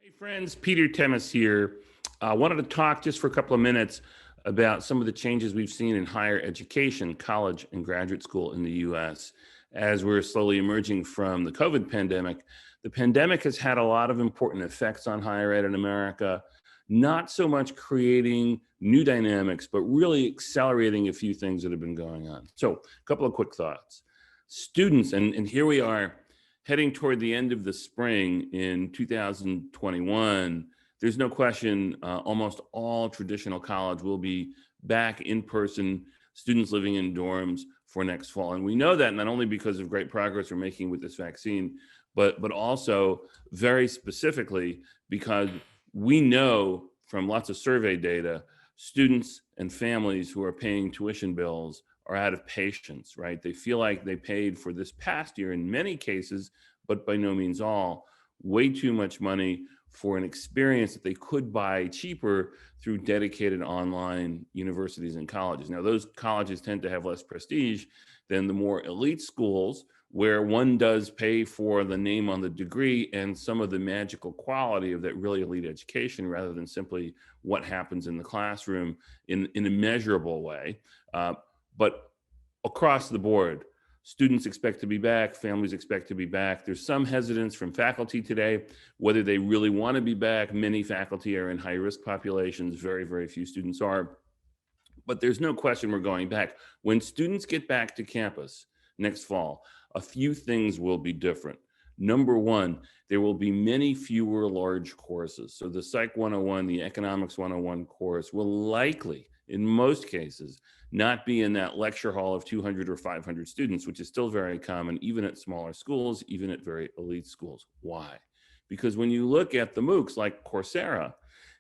Hey friends, Peter Temes here. I wanted to talk just for a couple of minutes about some of the changes we've seen in higher education, college and graduate school in the US. As we're slowly emerging from the COVID pandemic, the pandemic has had a lot of important effects on higher ed in America, not so much creating new dynamics, but really accelerating a few things that have been going on. So a couple of quick thoughts. Students, and here we are heading toward the end of the spring in 2021, there's no question almost all traditional college will be back in person, students living in dorms for next fall. And we know that not only because of great progress we're making with this vaccine, but also very specifically because we know from lots of survey data, students and families who are paying tuition bills are out of patience, right? They feel like they paid for this past year in many cases, but by no means all, way too much money for an experience that they could buy cheaper through dedicated online universities and colleges. Now, those colleges tend to have less prestige than the more elite schools, where one does pay for the name on the degree and some of the magical quality of that really elite education rather than simply what happens in the classroom in a measurable way. But across the board, students expect to be back, families expect to be back. There's some hesitance from faculty today, whether they really want to be back. Many faculty are in high risk populations, very, very few students are. But there's no question we're going back. When students get back to campus next fall, a few things will be different. Number one, there will be many fewer large courses. So the Psych 101, the Economics 101 course will likely, in most cases, not be in that lecture hall of 200 or 500 students, which is still very common, even at smaller schools, even at very elite schools. Why? Because when you look at the MOOCs like Coursera,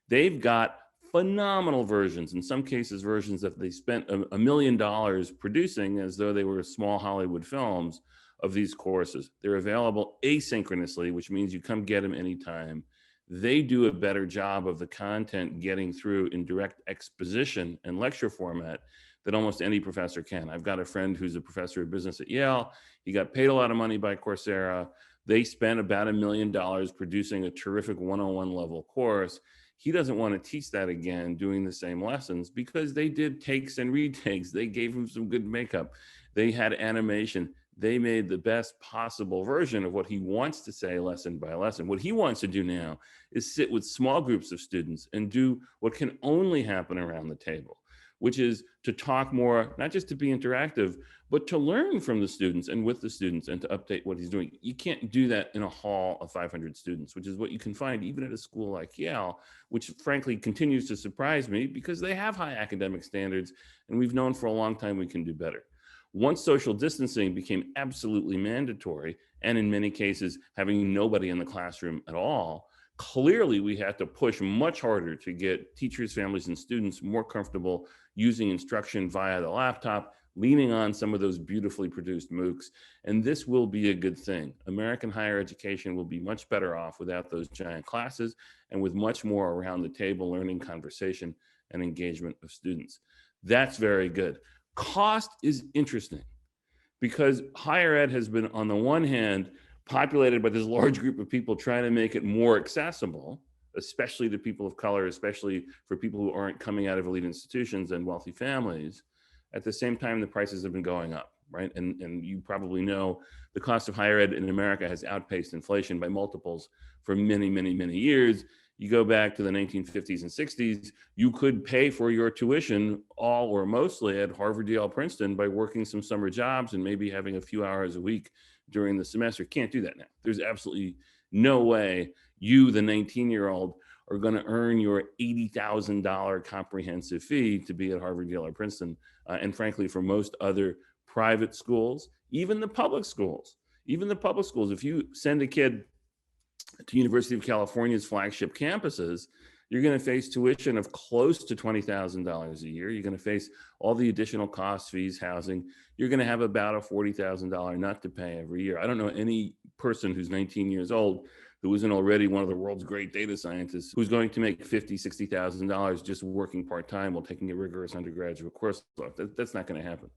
they've got phenomenal versions, in some cases versions that they spent $1 million producing as though they were small Hollywood films of these courses. They're available asynchronously, which means you come get them anytime. They do a better job of the content getting through in direct exposition and lecture format than almost any professor can. I've got a friend who's a professor of business at Yale. He got paid a lot of money by Coursera. They spent about $1 million producing a terrific 101 level course. He doesn't want to teach that again, doing the same lessons, because they did takes and retakes. They gave him some good makeup. They had animation. They made the best possible version of what he wants to say lesson by lesson. What he wants to do now is sit with small groups of students and do what can only happen around the table, which is to talk more, not just to be interactive, but to learn from the students and with the students and to update what he's doing. You can't do that in a hall of 500 students, which is what you can find even at a school like Yale, which frankly continues to surprise me because they have high academic standards and we've known for a long time we can do better. Once social distancing became absolutely mandatory, and in many cases having nobody in the classroom at all, clearly we had to push much harder to get teachers, families, and students more comfortable using instruction via the laptop, leaning on some of those beautifully produced MOOCs. And this will be a good thing. American higher education will be much better off without those giant classes and with much more around the table learning, conversation, and engagement of students. That's very good. Cost is interesting because higher ed has been, on the one hand, populated by this large group of people trying to make it more accessible, especially to people of color, especially for people who aren't coming out of elite institutions and wealthy families. At the same time, the prices have been going up, right? And you probably know the cost of higher ed in America has outpaced inflation by multiples for many, many, many years. You go back to the 1950s and 60s, you could pay for your tuition all or mostly at Harvard, Yale, Princeton by working some summer jobs and maybe having a few hours a week during the semester. Can't do that now. There's absolutely no way you, the 19-year-old, are going to earn your $80,000 comprehensive fee to be at Harvard, Yale, or Princeton. And frankly, for most other private schools, even the public schools, if you send a kid to University of California's flagship campuses, you're going to face tuition of close to $20,000 a year. You're going to face all the additional costs, fees, housing. You're going to have about a $40,000 nut to pay every year. I don't know any person who's 19 years old who isn't already one of the world's great data scientists who's going to make $50,000, $60,000 just working part-time while taking a rigorous undergraduate course. That's not going to happen.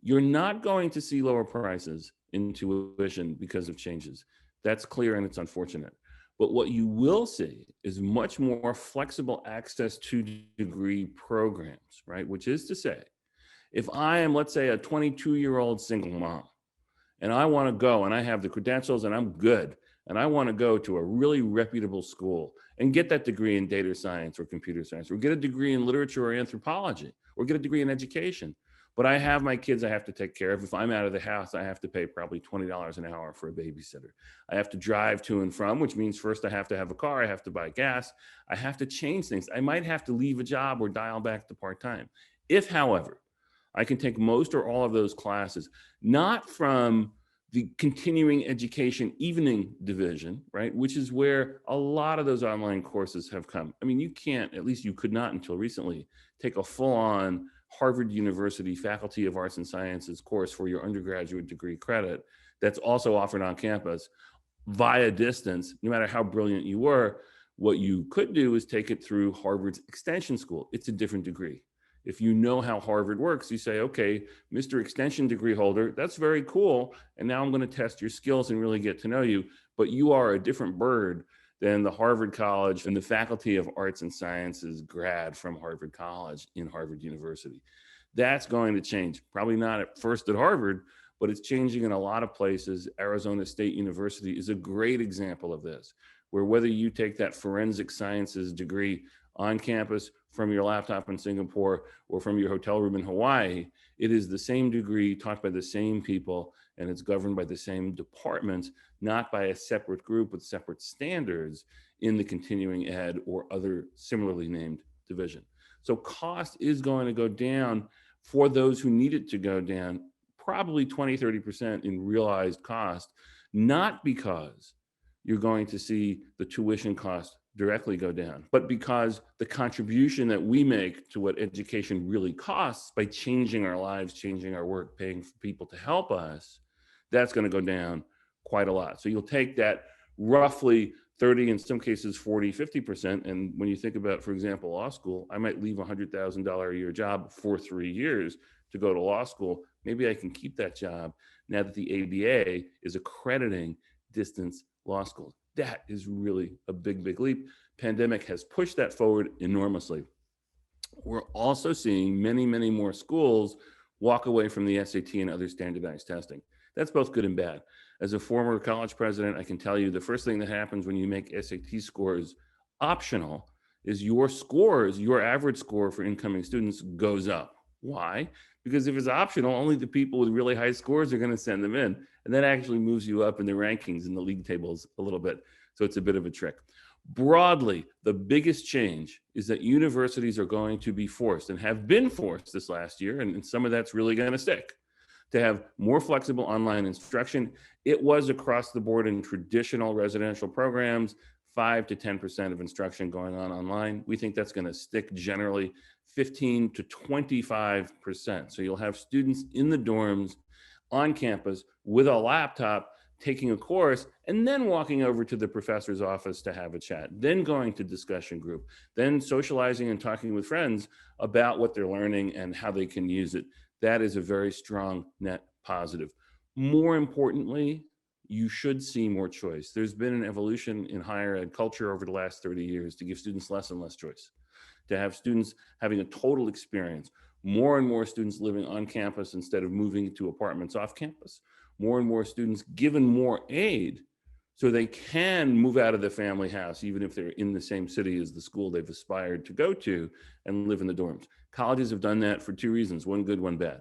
You're not going to see lower prices in tuition because of changes. That's clear and it's unfortunate. But what you will see is much more flexible access to degree programs, right? Which is to say, if I am, let's say, a 22-year-old single mom, and I want to go and I have the credentials and I'm good, and I want to go to a really reputable school and get that degree in data science or computer science, or get a degree in literature or anthropology, or get a degree in education. But I have my kids I have to take care of. If I'm out of the house, I have to pay probably $20 an hour for a babysitter. I have to drive to and from, which means first I have to have a car, I have to buy gas, I have to change things. I might have to leave a job or dial back to part-time. If, however, I can take most or all of those classes, not from the continuing education evening division, right, which is where a lot of those online courses have come. I mean, you can't, at least you could not until recently, take a full-on Harvard University Faculty of Arts and Sciences course for your undergraduate degree credit that's also offered on campus via distance, no matter how brilliant you were. What you could do is take it through Harvard's extension school. It's a different degree. If you know how Harvard works, you say, okay, Mr. Extension degree holder, that's very cool. And now I'm going to test your skills and really get to know you. But you are a different bird than the Harvard College and the Faculty of Arts and Sciences grad from Harvard College in Harvard University. That's going to change. Probably not at first at Harvard, but it's changing in a lot of places. Arizona State University is a great example of this, where whether you take that forensic sciences degree on campus from your laptop in Singapore or from your hotel room in Hawaii, it is the same degree taught by the same people, and it's governed by the same departments, not by a separate group with separate standards in the continuing ed or other similarly named division. So cost is going to go down for those who need it to go down, probably 20, 30% in realized cost, not because you're going to see the tuition cost directly go down, but because the contribution that we make to what education really costs by changing our lives, changing our work, paying for people to help us, that's going to go down quite a lot. So you'll take that roughly 30, in some cases 40, 50%. And when you think about, for example, law school, I might leave $100,000 a year job for 3 years to go to law school. Maybe I can keep that job now that the ABA is accrediting distance law schools. That is really a big, big leap. Pandemic has pushed that forward enormously. We're also seeing many, many more schools walk away from the SAT and other standardized testing. That's both good and bad. As a former college president, I can tell you the first thing that happens when you make SAT scores optional is your scores, your average score for incoming students goes up. Why? Because if it's optional, only the people with really high scores are going to send them in. And that actually moves you up in the rankings in the league tables a little bit. So it's a bit of a trick. Broadly, the biggest change is that universities are going to be forced and have been forced this last year, and some of that's really going to stick, to have more flexible online instruction. It was across the board in traditional residential programs, 5 to 10% of instruction going on online. We think that's going to stick generally 15 to 25%. So you'll have students in the dorms on campus with a laptop taking a course and then walking over to the professor's office to have a chat, then going to discussion group, then socializing and talking with friends about what they're learning and how they can use it. That is a very strong net positive. More importantly, you should see more choice. There's been an evolution in higher ed culture over the last 30 years to give students less and less choice, to have students having a total experience, more and more students living on campus instead of moving to apartments off campus, more and more students given more aid so they can move out of the family house, even if they're in the same city as the school they've aspired to go to, and live in the dorms. Colleges have done that for two reasons, one good, one bad.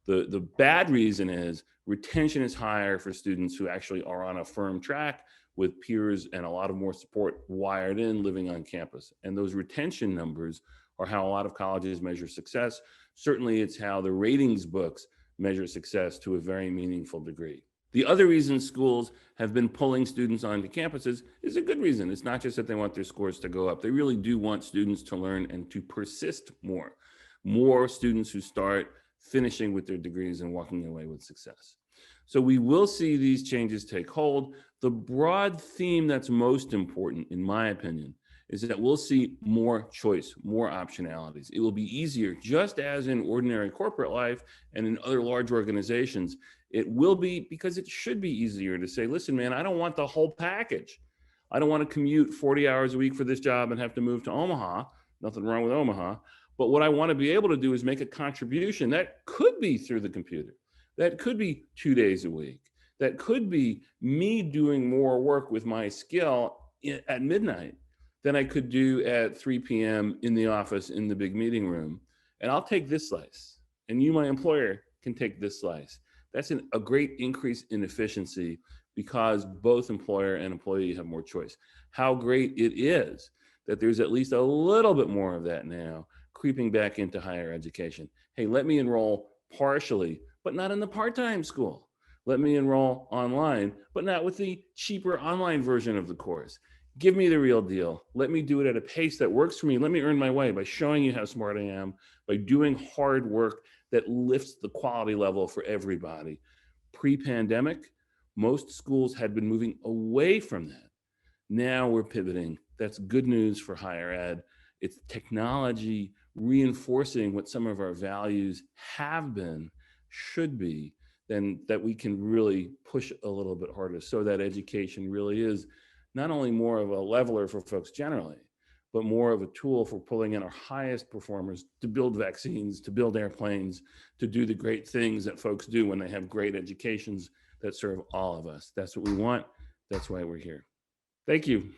The bad reason is retention is higher for students who actually are on a firm track with peers and a lot of more support wired in living on campus. And those retention numbers are how a lot of colleges measure success. Certainly it's how the ratings books measure success to a very meaningful degree. The other reason schools have been pulling students onto campuses is a good reason. It's not just that they want their scores to go up. They really do want students to learn and to persist more. More students who start finishing with their degrees and walking away with success. So we will see these changes take hold. The broad theme that's most important, in my opinion, is that we'll see more choice, more optionalities. It will be easier, just as in ordinary corporate life and in other large organizations. It will be, because it should be easier to say, listen, man, I don't want the whole package. I don't want to commute 40 hours a week for this job and have to move to Omaha. Nothing wrong with Omaha. But what I want to be able to do is make a contribution that could be through the computer. That could be 2 days a week. That could be me doing more work with my skill at midnight than I could do at 3 p.m. in the office in the big meeting room. And I'll take this slice. And you, my employer, can take this slice. That's a great increase in efficiency because both employer and employee have more choice. How great it is that there's at least a little bit more of that now creeping back into higher education. Hey, let me enroll partially, but not in the part-time school. Let me enroll online, but not with the cheaper online version of the course. Give me the real deal. Let me do it at a pace that works for me. Let me earn my way by showing you how smart I am, by doing hard work that lifts the quality level for everybody. Pre-pandemic, most schools had been moving away from that. Now we're pivoting. That's good news for higher ed. It's technology reinforcing what some of our values have been, should be, then that we can really push a little bit harder so that education really is not only more of a leveler for folks generally, but more of a tool for pulling in our highest performers to build vaccines, to build airplanes, to do the great things that folks do when they have great educations that serve all of us. That's what we want. That's why we're here. Thank you.